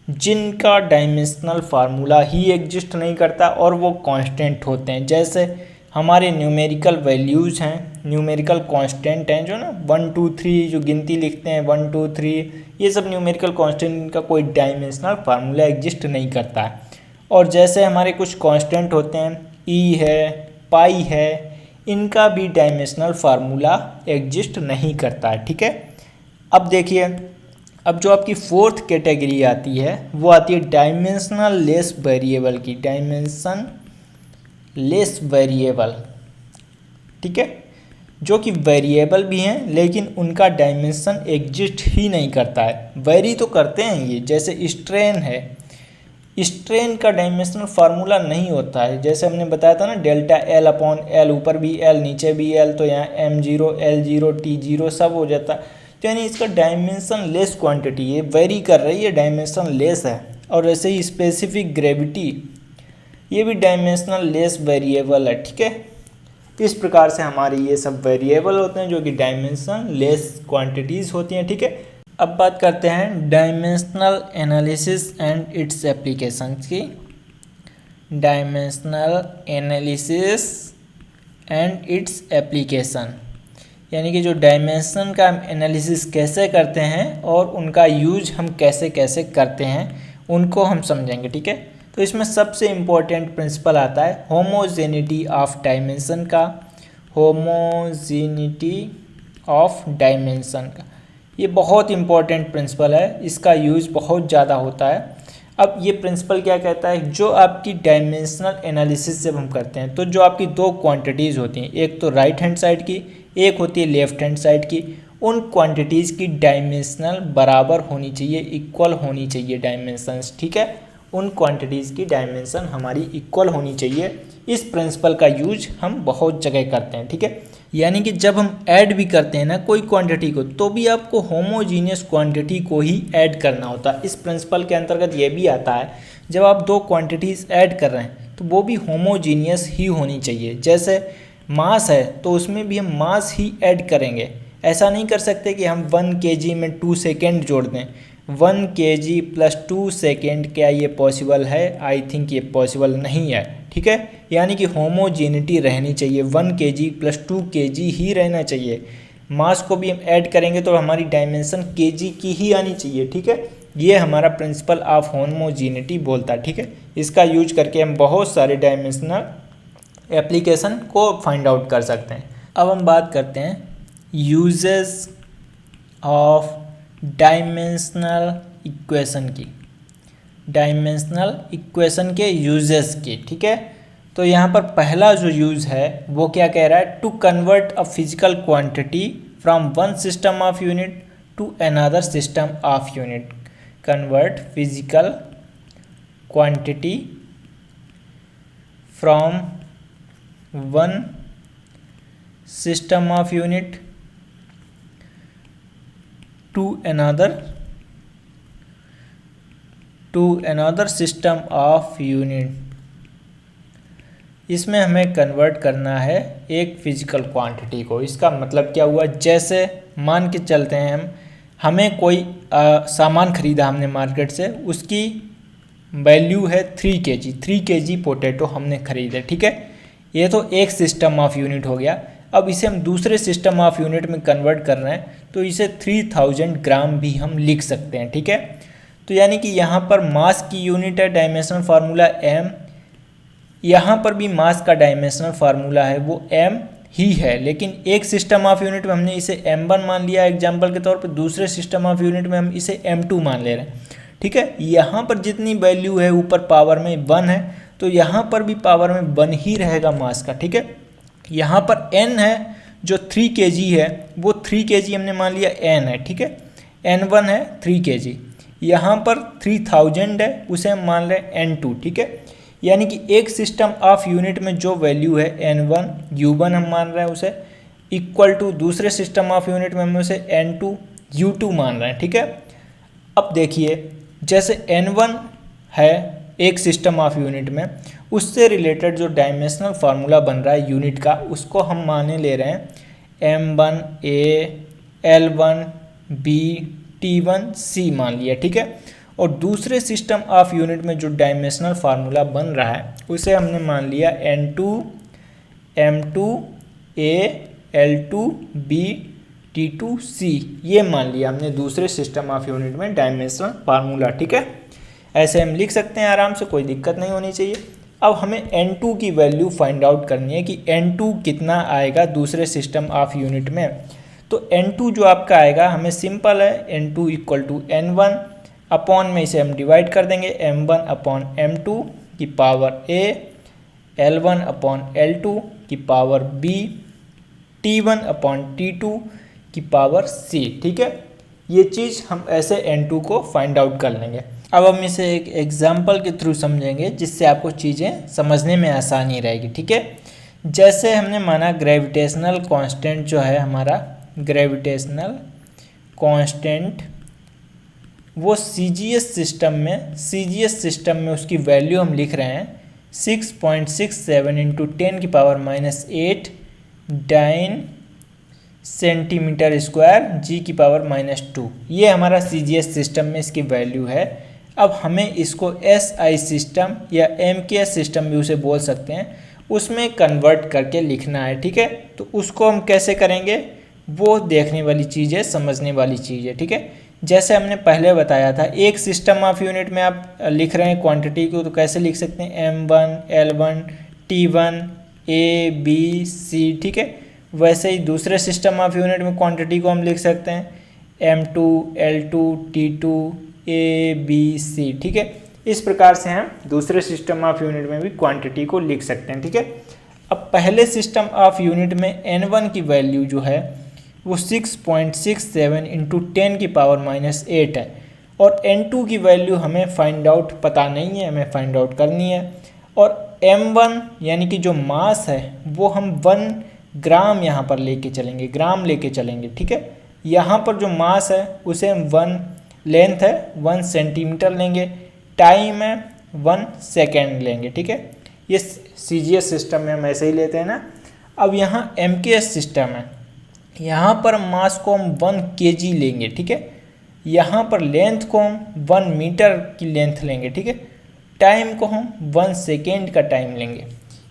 [SPEAKER 1] जिनका डायमेंशनल फार्मूला ही एग्जिस्ट नहीं करता और वो कांस्टेंट होते हैं, जैसे हमारे न्यूमेरिकल वैल्यूज़ हैं, न्यूमेरिकल कांस्टेंट हैं जो ना 1 2 3 जो गिनती लिखते हैं 1 2 3, ये सब न्यूमेरिकल कांस्टेंट का कोई डायमेंशनल फार्मूला एग्जिस्ट नहीं करता है। और जैसे हमारे कुछ कांस्टेंट होते हैं, ई है, पाई है, इनका भी डायमेंशनल फार्मूला एग्जिस्ट नहीं करता है। ठीक है, अब देखिए, अब जो आपकी फोर्थ कैटेगरी आती है वो आती है डायमेंशनल लेस वेरिएबल की, डायमेंशन लेस वेरिएबल। ठीक है, जो कि वेरिएबल भी हैं लेकिन उनका डायमेंशन एग्जिस्ट ही नहीं करता है, वेरी तो करते हैं ये। जैसे स्ट्रेन है, स्ट्रेन का डायमेंशनल फार्मूला नहीं होता है, जैसे हमने बताया था ना डेल्टा एल अपॉन एल, ऊपर भी एल नीचे भी एल, तो यहाँ m0 l0 t0 सब हो जाता है। तो यानी इसका डायमेंशन लेस क्वांटिटी, ये वेरी कर रही है, डायमेंशन लेस है। और वैसे ही स्पेसिफिक ग्रेविटी, ये भी डायमेंशनल लेस वेरिएबल है। ठीक है, इस प्रकार से हमारे ये सब वेरिएबल होते हैं जो कि डायमेंशन लेस क्वांटिटीज़ होती हैं। ठीक है, अब बात करते हैं dimensional analysis and its applications की। Dimensional analysis and its application, यानी कि जो डायमेंशन का हम एनालिसिस कैसे करते हैं और उनका यूज हम कैसे कैसे करते हैं उनको हम समझेंगे। ठीक है, तो इसमें सबसे इम्पोर्टेंट प्रिंसिपल आता है होमोजेनिटी ऑफ डायमेंशन का, होमोजेनिटी ऑफ डायमेंशन का। ये बहुत इंपॉर्टेंट प्रिंसिपल है, इसका यूज़ बहुत ज़्यादा होता है। अब ये प्रिंसिपल क्या कहता है, जो आपकी डायमेंशनल एनालिसिस जब हम करते हैं तो जो आपकी दो क्वांटिटीज़ होती हैं, एक तो राइट हैंड साइड की, एक होती है लेफ्ट हैंड साइड की, उन क्वांटिटीज़ की डायमेंशनल बराबर होनी चाहिए, इक्वल होनी चाहिए डायमेंशंस। ठीक है, उन क्वांटिटीज़ की डायमेंशन हमारी इक्वल होनी चाहिए। इस प्रिंसिपल का यूज हम बहुत जगह करते हैं। ठीक है, यानी कि जब हम ऐड भी करते हैं ना कोई क्वांटिटी को, तो भी आपको होमोजीनियस क्वांटिटी को ही ऐड करना होता है। इस प्रिंसिपल के अंतर्गत ये भी आता है, जब आप दो क्वांटिटीज़ ऐड कर रहे हैं तो वो भी होमोजीनियस ही होनी चाहिए। जैसे मास है तो उसमें भी हम मास ही ऐड करेंगे, ऐसा नहीं कर सकते कि हम 1 kg में 2 सेकेंड जोड़ दें। 1 kg प्लस 2 सेकेंड, क्या ये पॉसिबल है? आई थिंक ये पॉसिबल नहीं है। ठीक है, यानी कि होमोजेनिटी रहनी चाहिए, 1 kg प्लस 2 kg ही रहना चाहिए। मास को भी हम ऐड करेंगे तो हमारी डायमेंशन kg की ही आनी चाहिए। ठीक है, ये हमारा प्रिंसिपल ऑफ होमोजेनिटी बोलता है। ठीक है, इसका यूज करके हम बहुत सारे डायमेंशनल एप्लीकेशन को फाइंड आउट कर सकते हैं। अब हम बात करते हैं यूजेस ऑफ डायमेंशनल इक्वेशन की, डायमेंशनल इक्वेशन के यूजेस की। ठीक है, तो यहाँ पर पहला जो यूज़ है वो क्या कह रहा है, to convert a physical quantity from one system of unit to another system of unit. Convert physical quantity from one system of unit to another system of unit. इसमें हमें कन्वर्ट करना है एक फिजिकल क्वांटिटी को। इसका मतलब क्या हुआ, जैसे मान के चलते हैं हमें कोई सामान खरीदा हमने मार्केट से, उसकी वैल्यू है 3 kg, 3 kg पोटैटो हमने खरीदे। ठीक है, ये तो एक सिस्टम ऑफ यूनिट हो गया। अब इसे हम दूसरे सिस्टम ऑफ यूनिट में कन्वर्ट कर रहे हैं तो इसे 3000 ग्राम भी हम लिख सकते हैं। ठीक है, तो यानी कि यहाँ पर मास की यूनिट है, डायमेंशनल फार्मूला m, यहाँ पर भी मास का डायमेंशनल फार्मूला है वो m ही है, लेकिन एक सिस्टम ऑफ यूनिट में हमने इसे m1 मान लिया एग्जाम्पल के तौर पर, दूसरे सिस्टम ऑफ यूनिट में हम इसे m2 मान ले रहे हैं। ठीक है, यहाँ पर जितनी वैल्यू है ऊपर पावर में 1 है तो यहाँ पर भी पावर में 1 ही रहेगा मास का। ठीक है, यहाँ पर n है जो 3 kg है, वो 3 kg हमने मान लिया n है। ठीक है, n1 है 3 kg, यहाँ पर 3000 है उसे हम मान रहे हैं n2। ठीक है, यानी कि एक सिस्टम ऑफ यूनिट में जो वैल्यू है n1 u1 हम मान रहे हैं उसे, इक्वल टू दूसरे सिस्टम ऑफ यूनिट में हम उसे n2 u2 मान रहे हैं, ठीक है। अब देखिए जैसे n1 है एक सिस्टम ऑफ यूनिट में, उससे रिलेटेड जो डायमेंशनल फार्मूला बन रहा है यूनिट का, उसको हम माने ले रहे हैं m1a l1 b t1 c मान लिया, ठीक है। और दूसरे सिस्टम ऑफ यूनिट में जो डायमेंशनल फार्मूला बन रहा है उसे हमने मान लिया n2 m2 a l2 b t2 c, ये मान लिया हमने दूसरे सिस्टम ऑफ यूनिट में डायमेंशनल फार्मूला, ठीक है। ऐसे हम लिख सकते हैं आराम से, कोई दिक्कत नहीं होनी चाहिए। अब हमें n2 की वैल्यू फाइंड आउट करनी है कि n2 कितना आएगा दूसरे सिस्टम ऑफ यूनिट में। तो n2 जो आपका आएगा, हमें सिंपल है n2 equal to n1 upon में इसे हम डिवाइड कर देंगे m1 अपॉन m2 की power a l1 upon l2 की power b t1 upon t2 की पावर c, ठीक है। ये चीज़ हम ऐसे n2 को फाइंड आउट कर लेंगे। अब हम इसे एक एग्जाम्पल के थ्रू समझेंगे जिससे आपको चीज़ें समझने में आसानी रहेगी, ठीक है। जैसे हमने माना ग्रेविटेशनल कांस्टेंट जो है हमारा ग्रेविटेशनल कांस्टेंट, वो CGS सिस्टम में उसकी वैल्यू हम लिख रहे हैं 6.67 इंटू 10 की power -8 dyne centimetre square g की पावर -2। ये हमारा CGS सिस्टम में इसकी वैल्यू है। अब हमें इसको SI सिस्टम या MKS सिस्टम भी उसे बोल सकते हैं, उसमें कन्वर्ट करके लिखना है, ठीक है। तो उसको हम कैसे करेंगे वो देखने वाली चीज़ है, समझने वाली चीज़ है, ठीक है। जैसे हमने पहले बताया था, एक सिस्टम ऑफ यूनिट में आप लिख रहे हैं क्वांटिटी को, तो कैसे लिख सकते हैं m1 l1 t1 a b c, ठीक है। वैसे ही दूसरे सिस्टम ऑफ यूनिट में क्वांटिटी को हम लिख सकते हैं m2 l2 t2 a b c, ठीक है। इस प्रकार से हम दूसरे सिस्टम ऑफ यूनिट में भी क्वांटिटी को लिख सकते हैं, ठीक है। अब पहले सिस्टम ऑफ यूनिट में n1 की वैल्यू जो है वो 6.67 इंटू 10 की पावर -8 है, और n2 की वैल्यू हमें फाइंड आउट पता नहीं है, हमें फाइंड आउट करनी है। और m1 यानी कि जो मास है वो हम 1 ग्राम यहाँ पर लेके चलेंगे, ग्राम लेके चलेंगे, ठीक है। यहाँ पर जो मास है उसे हम 1, लेंथ है 1 सेंटीमीटर लेंगे, टाइम है 1 सेकेंड लेंगे, ठीक है। ये CGS सिस्टम में हम ऐसे ही लेते हैं ना। अब यहाँ MKS सिस्टम है, यहाँ पर मास को हम 1 kg लेंगे, ठीक है। यहाँ पर लेंथ को हम 1 मीटर की लेंथ लेंगे, ठीक है। टाइम को हम 1 सेकेंड का टाइम लेंगे।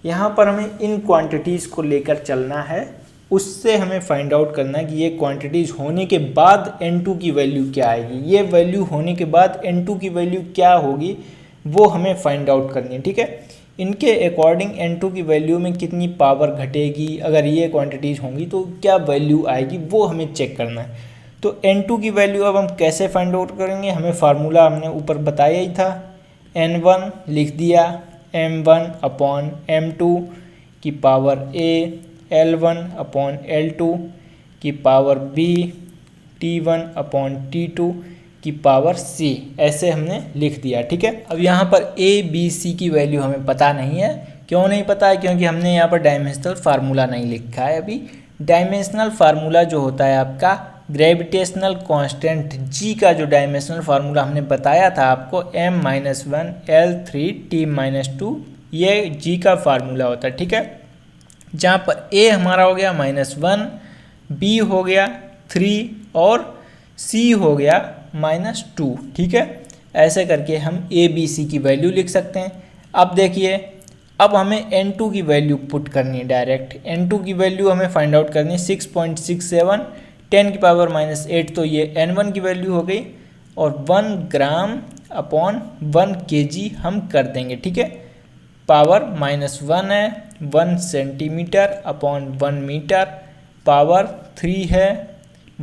[SPEAKER 1] यहाँ पर हमें इन क्वांटिटीज़ को लेकर चलना है, उससे हमें फाइंड आउट करना है कि ये क्वांटिटीज़ होने के बाद n2 की वैल्यू क्या आएगी, ये वैल्यू होने के बाद n2 की वैल्यू क्या होगी वो हमें फाइंड आउट करनी है, ठीक है। इनके अकॉर्डिंग n2 की वैल्यू में कितनी पावर घटेगी, अगर ये क्वांटिटीज़ होंगी तो क्या वैल्यू आएगी वो हमें चेक करना है। तो n2 की वैल्यू अब हम कैसे फाइंड आउट करेंगे, हमें फार्मूला हमने ऊपर बताया ही था, n1 लिख दिया m1 अपॉन m2 की power a l1 upon l2 की power b t1 upon t2 की पावर c, ऐसे हमने लिख दिया, ठीक है। अब यहाँ पर a b c की वैल्यू हमें पता नहीं है। क्यों नहीं पता है? क्योंकि हमने यहाँ पर डायमेंशनल फार्मूला नहीं लिखा है अभी। डायमेंशनल फार्मूला जो होता है आपका ग्रेविटेशनल कांस्टेंट g का जो डायमेंशनल फार्मूला हमने बताया था आपको m-1 l3 t-2, ये g का फार्मूला होता है, ठीक है। जहाँ पर a हमारा हो गया -1, b हो गया 3 और c हो गया -2, ठीक है। ऐसे करके हम a b c की वैल्यू लिख सकते हैं। अब देखिए, अब हमें n2 की वैल्यू पुट करनी है डायरेक्ट। n2 की वैल्यू हमें फाइंड आउट करनी है 6.67 10 की पावर -8, तो ये n1 की वैल्यू हो गई, और 1 ग्राम अपॉन 1 kg हम कर देंगे, ठीक है। पावर -1 है, 1 सेंटीमीटर अपॉन 1 मीटर, पावर 3 है,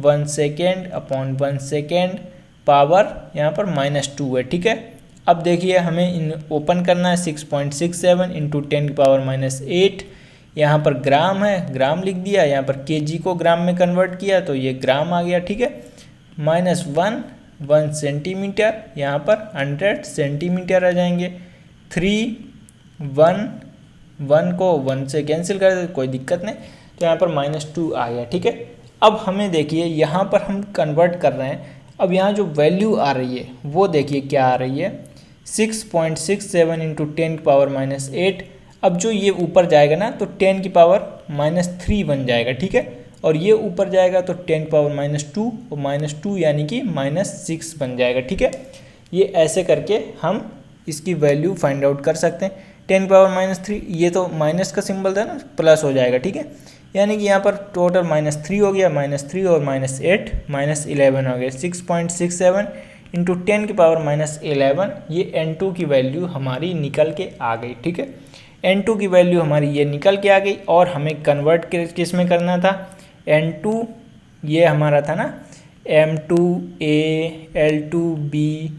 [SPEAKER 1] 1 सेकेंड अपॉन 1 सेकेंड, पावर यहाँ पर -2 है, ठीक है। अब देखिए हमें इन ओपन करना है 6.67 इंटू 10 की पावर -8, यहाँ पर ग्राम है, ग्राम लिख दिया, यहाँ पर केजी को ग्राम में कन्वर्ट किया तो ये ग्राम आ गया, ठीक है। -1 1 सेंटीमीटर, यहाँ पर 100 सेंटीमीटर आ जाएंगे, 3 1 को 1 से कैंसिल कर दे, कोई दिक्कत नहीं, तो यहाँ पर -2 आ गया। ठीक है, अब हमें देखिए यहाँ पर हम कन्वर्ट कर रहे हैं। अब यहाँ जो वैल्यू आ रही है वो देखिए क्या आ रही है, 6.67 इंटू 10⁻⁻8। अब जो ये ऊपर जाएगा ना तो 10⁻³ बन जाएगा। ठीक है, और ये ऊपर जाएगा तो 10⁻², और -2 यानी कि -6 बन जाएगा। ठीक है, ये ऐसे करके हम इसकी वैल्यू फाइंड आउट कर सकते हैं। 10⁻³ ये तो माइनस का सिंबल था ना, प्लस हो जाएगा। ठीक है, यानी कि यहाँ पर टोटल -3 हो गया, -3 और -8 -11 हो गया। 6.67 इंटू 10⁻11, ये N2 की वैल्यू हमारी निकल के आ गई। ठीक है, N2 की वैल्यू हमारी ये निकल के आ गई, और हमें कन्वर्ट किस में करना था, N2 ये हमारा था ना M2A, L2B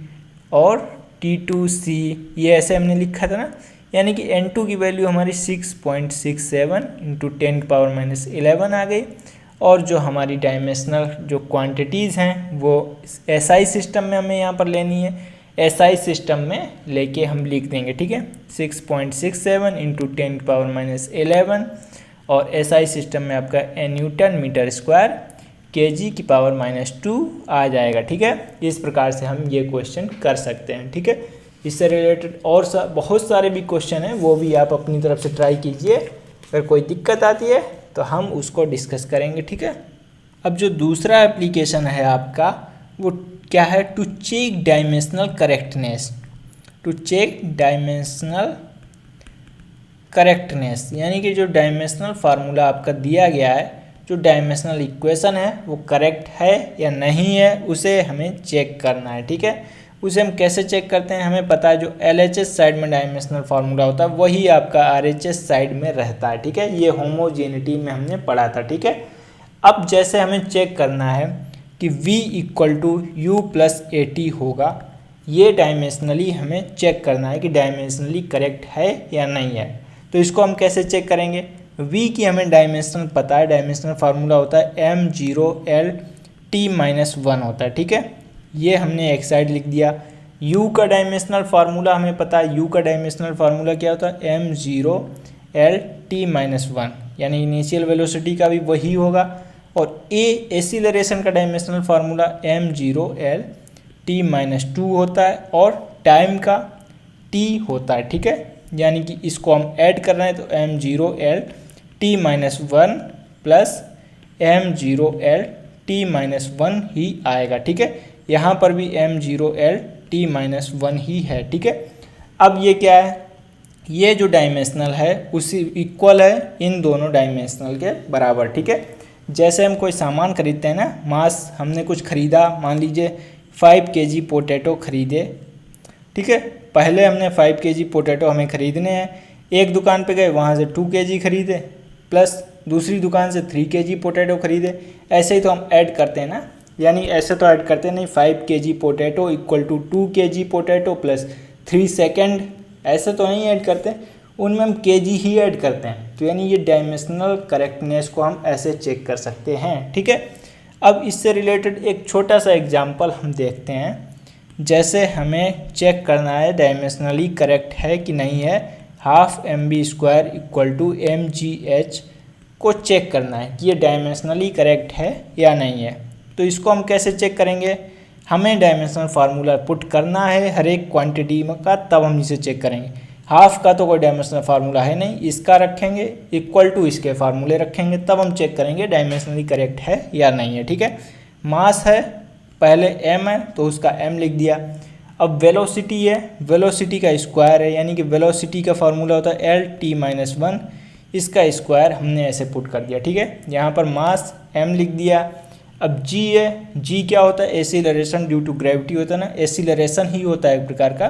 [SPEAKER 1] और T2C, ये ऐसे हमने लिखा था ना। यानी कि N2 की वैल्यू हमारी 6.67 इंटू 10⁻11 आ गई, और जो हमारी डायमेंशनल जो क्वांटिटीज़ हैं वो SI सिस्टम में हमें यहाँ पर लेनी है। SI सिस्टम में लेके हम लिख देंगे। ठीक है, 6.67 इंटू 10⁻11, और SI सिस्टम में आपका न्यूटन मीटर स्क्वायर kg⁻² आ जाएगा। ठीक है, इस प्रकार से हम ये क्वेश्चन कर सकते हैं। ठीक है, इससे रिलेटेड और बहुत सारे भी क्वेश्चन हैं, वो भी आप अपनी तरफ से ट्राई कीजिए। अगर कोई दिक्कत आती है तो हम उसको डिस्कस करेंगे। ठीक है, अब जो दूसरा एप्लीकेशन है आपका वो क्या है, to check dimensional correctness. To check dimensional correctness यानी कि जो डायमेंशनल फार्मूला आपका दिया गया है, जो डायमेंशनल इक्वेशन है वो करेक्ट है या नहीं है, उसे हमें चेक करना है। ठीक है, उसे हम कैसे चेक करते हैं, हमें पता है जो LHS साइड में डायमेंशनल फार्मूला होता है वही आपका RHS साइड में रहता है। ठीक है, ये होमोजेनिटी में हमने पढ़ा था। ठीक है, अब जैसे हमें चेक करना है कि V = U + AT होगा, ये डायमेंशनली हमें चेक करना है कि डायमेंशनली करेक्ट है या नहीं है। तो इसको हम कैसे चेक करेंगे, V की हमें डायमेंशनल पता है, डायमेंशनल फार्मूला होता है M0L_T-1 होता है। ठीक है, ये हमने एक साइड लिख दिया। U का डायमेंशनल फार्मूला हमें पता है, U का डायमेंशनल फार्मूला क्या होता है, M0L_T-1, यानी इनिशियल वेलोसिटी का भी वही होगा। और एसिलरेशन का डायमेंशनल फार्मूला M0L_T-2 होता है, और टाइम का T होता है। ठीक है, यानी कि इसको हम ऐड कर रहे हैं तो M0L_T-1 प्लस M0L_T-1 ही आएगा। ठीक है, यहाँ पर भी M0L_T-1 ही है। ठीक है, अब ये क्या है, ये जो डायमेंशनल है उसी इक्वल है इन दोनों डायमेंशनल के बराबर। ठीक है, जैसे हम कोई सामान खरीदते हैं ना, मास हमने कुछ खरीदा, मान लीजिए 5 kg पोटैटो खरीदे। ठीक है, पहले हमने 5 kg पोटैटो हमें खरीदने हैं, एक दुकान पे गए वहाँ से 2 kg खरीदे, प्लस दूसरी दुकान से 3 kg पोटैटो खरीदे। ऐसे ही तो हम ऐड करते हैं ना, यानी ऐसे तो ऐड करते नहीं, 5 kg potato = 2 kg potato plus 3 second, ऐसे तो नहीं ऐड करते, उनमें हम kg ही ऐड करते हैं। तो यानी ये डायमेंशनल करेक्टनेस को हम ऐसे चेक कर सकते हैं। ठीक है, अब इससे रिलेटेड एक छोटा सा एग्जांपल हम देखते हैं। जैसे हमें चेक करना है डायमेंशनली करेक्ट है कि नहीं है, ½ mv² = mgh को चेक करना है कि ये डायमेंशनली करेक्ट है या नहीं है। तो इसको हम कैसे चेक करेंगे, हमें डायमेंशनल फार्मूला पुट करना है हर एक क्वांटिटी का, तब हम इसे चेक करेंगे। हाफ का तो कोई डायमेंशनल फार्मूला है नहीं, इसका रखेंगे = इसके फार्मूले रखेंगे, तब हम चेक करेंगे डायमेंशनली करेक्ट है या नहीं है। ठीक है, मास है, पहले m है तो उसका m लिख दिया। अब वेलोसिटी है, वेलोसिटी का स्क्वायर है, यानी कि वेलोसिटी का फार्मूला होता है L_T-1, इसका स्क्वायर हमने ऐसे पुट कर दिया। ठीक है, यहाँ पर मास m लिख दिया। अब g है, g क्या होता है, एसिलरेशन ड्यू टू ग्रेविटी होता है ना, एसिलरेशन ही होता है एक प्रकार का,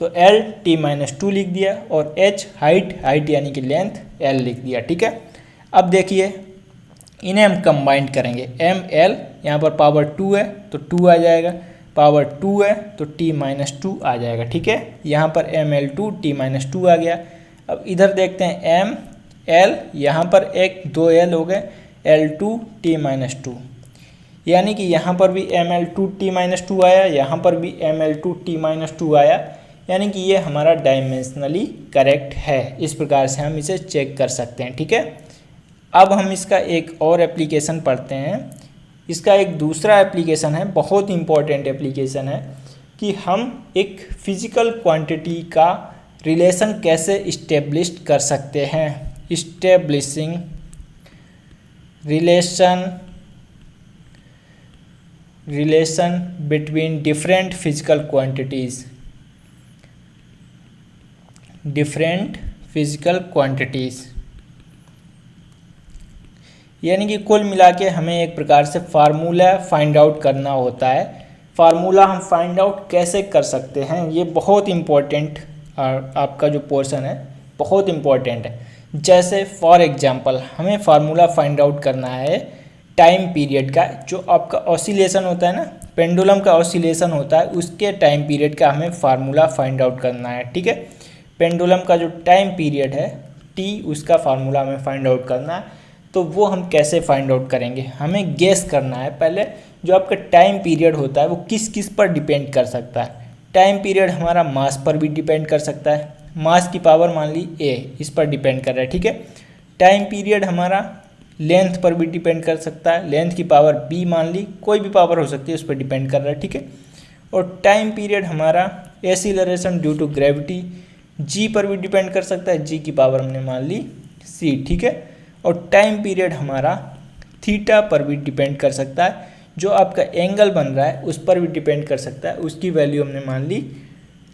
[SPEAKER 1] तो L_T-2 लिख दिया, और h हाइट यानी कि लेंथ l लिख दिया। ठीक है, अब देखिए इन्हें हम कंबाइंड करेंगे, ml यहाँ पर पावर 2 है तो 2 आ जाएगा, पावर 2 है तो T-2 आ जाएगा। ठीक है, यहाँ पर ml2 T-2 आ गया। अब इधर देखते हैं ml, यहाँ पर 2 l हो गए, L2 T-2, यानी कि यहाँ पर भी ml2 T-2 आया, यहाँ पर भी ml2 T-2 आया, यानी कि ये हमारा डायमेंशनली करेक्ट है। इस प्रकार से हम इसे चेक कर सकते हैं, ठीक है। अब हम इसका एक और एप्लीकेशन पढ़ते हैं। इसका एक दूसरा एप्लीकेशन है, बहुत इंपॉर्टेंट एप्लीकेशन है, कि हम एक फिजिकल क्वांटिटी का रिलेशन कैसे इस्टेब्लिश कर सकते हैं। Establishing relation between different physical quantities, यानी कि कुल मिला के हमें एक प्रकार से फार्मूला फाइंड आउट करना होता है। फार्मूला हम फाइंड आउट कैसे कर सकते हैं, ये बहुत इम्पोर्टेंट आपका जो पोर्शन है बहुत इम्पोर्टेंट है। जैसे फॉर एग्जांपल हमें फार्मूला फाइंड आउट करना है टाइम पीरियड का, जो आपका ऑसिलेशन होता है ना, पेंडुलम का ऑसिलेशन होता है, उसके टाइम पीरियड का हमें फार्मूला फाइंड आउट करना है, ठीक है। पेंडुलम का जो टाइम पीरियड है टी, उसका फार्मूला हमें फाइंड आउट करना है। तो वो हम कैसे फाइंड आउट करेंगे, हमें गेस करना है पहले जो आपका टाइम पीरियड होता है वो किस किस पर डिपेंड कर सकता है। टाइम पीरियड हमारा मास पर भी डिपेंड कर सकता है, मास की पावर मान ली a, इस पर डिपेंड कर रहा है, ठीक है। टाइम पीरियड हमारा लेंथ पर भी डिपेंड कर सकता है, लेंथ की पावर b मान ली, कोई भी पावर हो सकती है, उस पर डिपेंड कर रहा है, ठीक है। और टाइम पीरियड हमारा acceleration due to gravity g पर भी डिपेंड कर सकता है, g की पावर हमने मान ली c, ठीक है। और टाइम पीरियड हमारा थीटा पर भी डिपेंड कर सकता है, जो आपका एंगल बन रहा है उस पर भी डिपेंड कर सकता है, उसकी वैल्यू हमने मान ली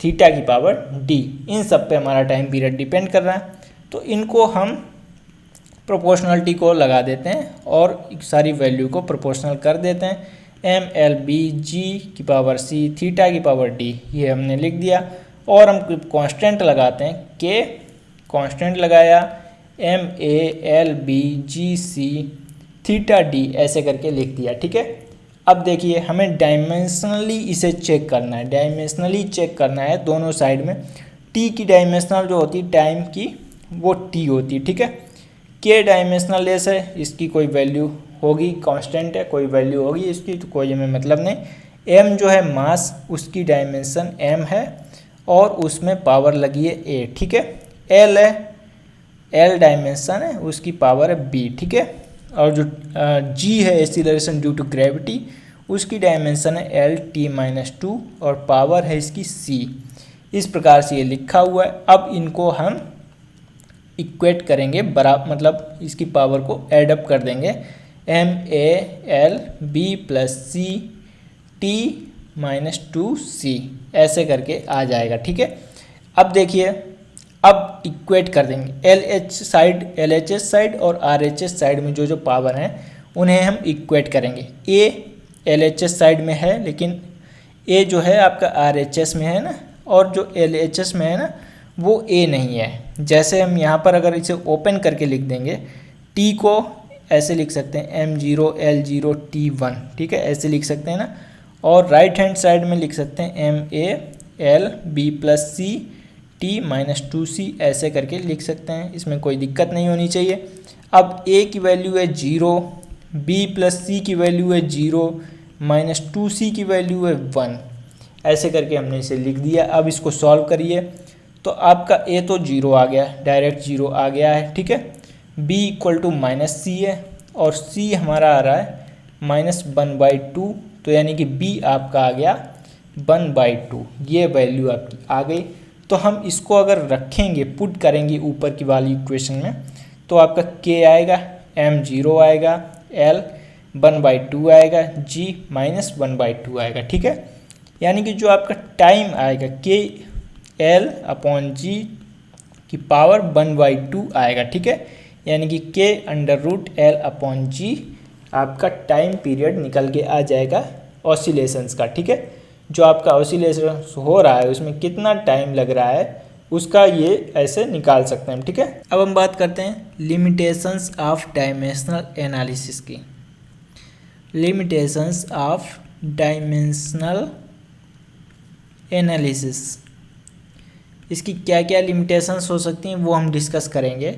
[SPEAKER 1] थीटा की पावर d। इन सब पे हमारा टाइम पीरियड डिपेंड कर रहा है। तो इनको हम प्रोपोर्शनलिटी को लगा देते हैं और सारी वैल्यू को प्रोपोर्शनल कर देते हैं। एम एल बी जी की पावर सी थीटा की पावर डी, ये हमने लिख दिया। और हम कांस्टेंट लगाते हैं, के कांस्टेंट लगाया, M A L B G C theta D ऐसे करके लिख दिया, ठीक है। अब देखिए हमें डायमेंशनली इसे चेक करना है, डायमेंशनली चेक करना है दोनों साइड में। टी की डायमेंशनल जो होती है टाइम की वो टी होती है, ठीक है। के डायमेंशनल लेस है, इसकी कोई वैल्यू होगी, कांस्टेंट है, कोई वैल्यू होगी इसकी, तो कोई हमें मतलब नहीं। एम जो है मास, उसकी डायमेंशन एम है और उसमें पावर लगी है ए, ठीक है। एल है, एल डायमेंशन है, उसकी पावर है बी, ठीक है। और जो जी है एक्सीलरेशन ड्यू टू ग्रेविटी, उसकी डायमेंशन है एल टी माइनस टू और पावर है इसकी सी। इस प्रकार से ये लिखा हुआ है। अब इनको हम इक्वेट करेंगे, बराबर मतलब इसकी पावर को एडअप कर देंगे, M A L B plus C T minus two C ऐसे करके आ जाएगा, ठीक है। अब देखिए अब इक्वेट कर देंगे एल एच साइड और आर एच एस साइड में जो जो पावर हैं उन्हें हम इक्वेट करेंगे। A L H S side में है, लेकिन ए जो है आपका आर एच एस में है ना, और जो एल एच एस में है ना वो ए नहीं है। जैसे हम यहाँ पर अगर इसे ओपन करके लिख देंगे, टी को ऐसे लिख सकते हैं m0 L0 T1, ठीक है, ऐसे लिख सकते हैं ना। और राइट हैंड साइड में लिख सकते हैं MA L B plus C T minus two C ऐसे करके लिख सकते हैं, इसमें कोई दिक्कत नहीं होनी चाहिए। अब A की वैल्यू है 0, B प्लस सी की वैल्यू है 0, माइनस टू सी की वैल्यू है 1, ऐसे करके हमने इसे लिख दिया। अब इसको सॉल्व करिए तो आपका A तो 0 आ गया, डायरेक्ट 0 आ गया है, ठीक है। B इक्वल टू माइनस सी है और C हमारा आ रहा है -1/2, तो यानी कि B आपका आ गया 1/2, ये वैल्यू आपकी आ गई। तो हम इसको अगर रखेंगे, पुट करेंगे ऊपर की वाली इक्वेशन में, तो आपका K आएगा, M 0 आएगा, L 1/2 आएगा, G -1/2 आएगा, ठीक है। यानी कि जो आपका टाइम आएगा K L अपॉन G की पावर 1/2 आएगा, ठीक है। यानी कि K√L अपॉन G आपका टाइम पीरियड निकल के आ जाएगा ऑसिलेशंस का, ठीक है। जो आपका ऑसिलेशन हो रहा है उसमें कितना टाइम लग रहा है उसका ये ऐसे निकाल सकते हैं, ठीक है। अब हम बात करते हैं लिमिटेशंस ऑफ डायमेंशनल एनालिसिस की। लिमिटेशंस ऑफ डायमेंशनल एनालिसिस, इसकी क्या क्या लिमिटेशंस हो सकती हैं वो हम डिस्कस करेंगे।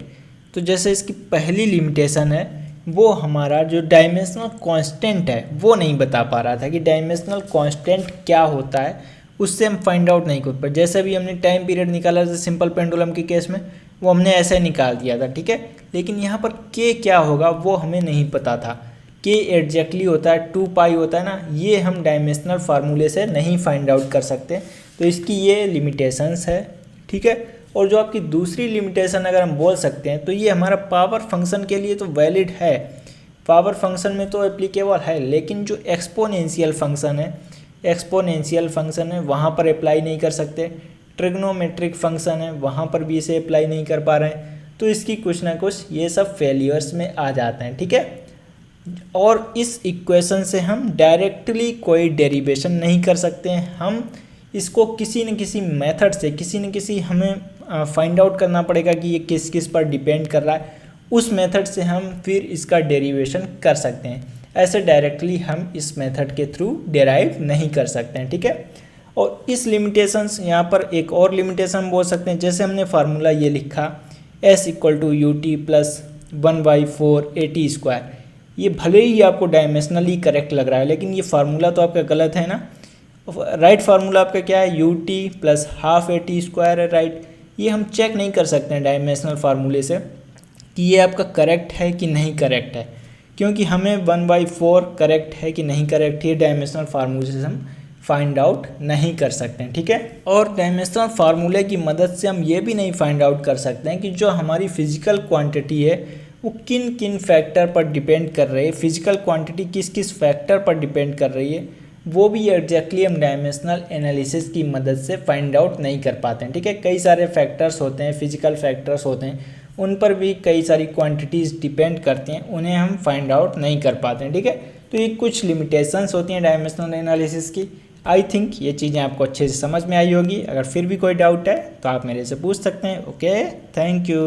[SPEAKER 1] तो जैसे इसकी पहली लिमिटेशन है, वो हमारा जो डायमेंशनल कांस्टेंट है वो नहीं बता पा रहा था कि डायमेंशनल कांस्टेंट क्या होता है, उससे हम फाइंड आउट नहीं कर पाए। जैसे भी हमने टाइम पीरियड निकाला था सिंपल पेंडुलम के केस में, वो हमने ऐसे निकाल दिया था, ठीक है। लेकिन यहाँ पर के क्या होगा वो हमें नहीं पता था। के एग्जैक्टली होता है 2 पाई होता है ना, ये हम डायमेंशनल फार्मूले से नहीं फाइंड आउट कर सकते, तो इसकी ये लिमिटेशंस है, ठीक है। और जो आपकी दूसरी लिमिटेशन अगर हम बोल सकते हैं तो ये हमारा पावर फंक्शन के लिए तो वैलिड है, पावर फंक्शन में तो एप्लीकेबल है, लेकिन जो एक्सपोनेंशियल फंक्शन है वहाँ पर अप्लाई नहीं कर सकते। ट्रिग्नोमेट्रिक फंक्शन है वहाँ पर भी इसे अप्लाई नहीं कर पा रहे हैं, तो इसकी कुछ ना कुछ ये सब फेलियर्स में आ जाते हैं, ठीक है। और इस इक्वेशन से हम डायरेक्टली कोई डेरिवेशन नहीं कर सकते हैं, हम इसको किसी न किसी मेथड से किसी न किसी हमें फाइंड आउट करना पड़ेगा कि ये किस किस पर डिपेंड कर रहा है, उस मेथड से हम फिर इसका डेरिवेशन कर सकते हैं। ऐसे डायरेक्टली हम इस मेथड के थ्रू डेराइव नहीं कर सकते हैं, ठीक है। और इस लिमिटेशंस यहाँ पर एक और लिमिटेशन बोल सकते हैं, जैसे हमने फार्मूला ये लिखा S = ut + 1/4 AT², ये भले ही आपको डायमेंशनली करेक्ट लग रहा है, लेकिन ये फार्मूला तो आपका गलत है ना। राइट फार्मूला आपका क्या है, ut + ½ AT² है, राइट। ये हम चेक नहीं कर सकते हैं डायमेंशनल फार्मूले से कि ये आपका करेक्ट है कि नहीं करेक्ट है, क्योंकि हमें 1/4 करेक्ट है कि नहीं करेक्ट है डायमेंशनल फार्मूले से हम फाइंड आउट नहीं कर सकते हैं, ठीक है। और डायमेंशनल फार्मूले की मदद से हम ये भी नहीं फाइंड आउट कर सकते हैं कि जो हमारी फिजिकल क्वांटिटी है वो किन किन फैक्टर पर डिपेंड कर रही है, फिजिकल क्वांटिटी किस किस फैक्टर पर डिपेंड कर रही है, वो भी एग्जैक्टली हम डायमेंशनल एनालिसिस की मदद से फाइंड आउट नहीं कर पाते हैं, ठीक है। कई सारे फैक्टर्स होते हैं, फिजिकल फैक्टर्स होते हैं, उन पर भी कई सारी क्वांटिटीज़ डिपेंड करती हैं, उन्हें हम फाइंड आउट नहीं कर पाते हैं, ठीक है। तो ये कुछ लिमिटेशंस होती हैं डायमेंशनल एनालिसिस की। आई थिंक ये चीज़ें आपको अच्छे से समझ में आई होगी। अगर फिर भी कोई डाउट है तो आप मेरे से पूछ सकते हैं। Okay, thank you.